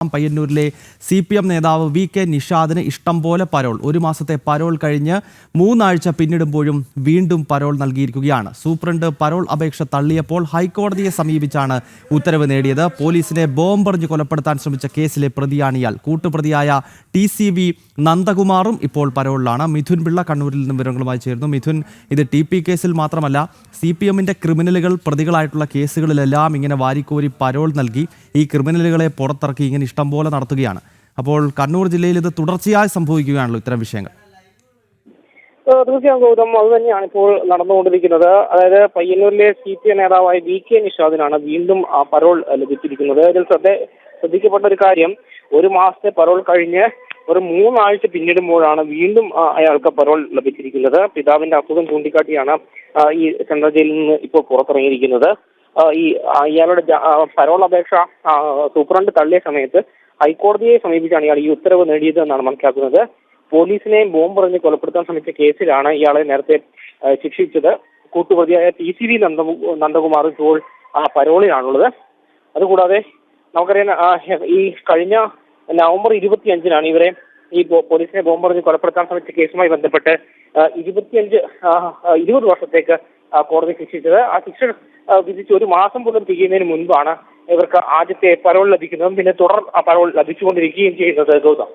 പയ്യന്നൂരിലെ CPM നേതാവ് VK നിഷാദിന് ഇഷ്ടം പോലെ പരോൾ. ഒരു മാസത്തെ പരോൾ കഴിഞ്ഞ് 3 ആഴ്ച പിന്നിടുമ്പോഴും വീണ്ടും പരോൾ നൽകിയിരിക്കുകയാണ്. സൂപ്രണ്ട് പരോൾ അപേക്ഷ തള്ളിയപ്പോൾ ഹൈക്കോടതിയെ സമീപിച്ചാണ് ഉത്തരവ് നേടിയത്. പോലീസിനെ ബോംബെറിഞ്ഞ് കൊലപ്പെടുത്താൻ ശ്രമിച്ച കേസിലെ പ്രതിയാണ് ഇയാൾ. കൂട്ടുപ്രതിയായ TCV നന്ദകുമാറും ഇപ്പോൾ പരോളിലാണ്. മിഥുൻ പിള്ള കണ്ണൂരിൽ നിന്നും വിവരങ്ങളുമായി ചേർന്നു. മിഥുൻ, ഇത് TP കേസിൽ മാത്രമല്ല CPMന്റെ ക്രിമിനലുകൾ പ്രതികളായിട്ടുള്ള കേസുകളിലെല്ലാം ഇങ്ങനെ വാരിക്കോരി പരോൾ നൽകി ഈ ക്രിമിനലുകളെ പുറത്തിറക്കി ഇങ്ങനെ ഇഷ്ടം പോലെ നടത്തുകയാണ്. അപ്പോൾ കണ്ണൂർ ജില്ലയിൽ ഇത് തുടർച്ചയായി സംഭവിക്കുകയാണല്ലോ ഇത്തരം വിഷയങ്ങൾ. തീർച്ചയായും ഗൗതം, അത് തന്നെയാണ് ഇപ്പോൾ നടന്നുകൊണ്ടിരിക്കുന്നത്. അതായത് പയ്യന്നൂരിലെ CPM നേതാവായ VK നിഷാദിനാണ് വീണ്ടും പരോൾ ലഭിച്ചിരിക്കുന്നത്. ഇതിൽ ശ്രദ്ധിക്കപ്പെട്ട ഒരു കാര്യം, ഒരു മാസത്തെ പരോൾ കഴിഞ്ഞ് ഒരു 3 ആഴ്ച പിന്നിടുമ്പോഴാണ് വീണ്ടും അയാൾക്ക് പരോൾ ലഭിച്ചിരിക്കുന്നത്. പിതാവിന്റെ അസുഖം ചൂണ്ടിക്കാട്ടിയാണ് ഈ സെൻട്രൽ ജയിലിൽ നിന്ന് ഇപ്പോൾ പുറത്തിറങ്ങിയിരിക്കുന്നത്. ഇയാളുടെ പരോൾ അപേക്ഷ സൂപ്രണ്ട് തള്ളിയ സമയത്ത് ഹൈക്കോടതിയെ സമീപിച്ചാണ് ഇയാൾ ഈ ഉത്തരവ് നേടിയത് എന്നാണ് മനസ്സിലാക്കുന്നത്. പോലീസിനെ ബോംബെറിഞ്ഞ് കൊലപ്പെടുത്താൻ ശ്രമിച്ച കേസിലാണ് ഇയാളെ നേരത്തെ ശിക്ഷിച്ചത്. കൂട്ടുപ്രതിയായ TCV നന്ദകുമാർ ഇപ്പോൾ പരോളിലാണുള്ളത്. അതുകൂടാതെ നമുക്കറിയാം, ഈ കഴിഞ്ഞ നവംബർ 25-നാണ് ഇവരെ ഈ പോലീസിനെ ബോംബെറിഞ്ഞ് കൊലപ്പെടുത്താൻ ശ്രമിച്ച കേസുമായി ബന്ധപ്പെട്ട് 20 വർഷത്തേക്ക് കോടതി ശിക്ഷിച്ചത്. ആ ശിക്ഷ വിധിച്ച് ഒരു മാസം പോലും തികയുന്നതിന് മുൻപാണ് ഇവർക്ക് ആദ്യത്തെ പരോൾ ലഭിക്കുന്നതും പിന്നെ തുടർ പരോൾ ലഭിച്ചുകൊണ്ടിരിക്കുകയും ചെയ്യുന്നത്. ഗൗതം.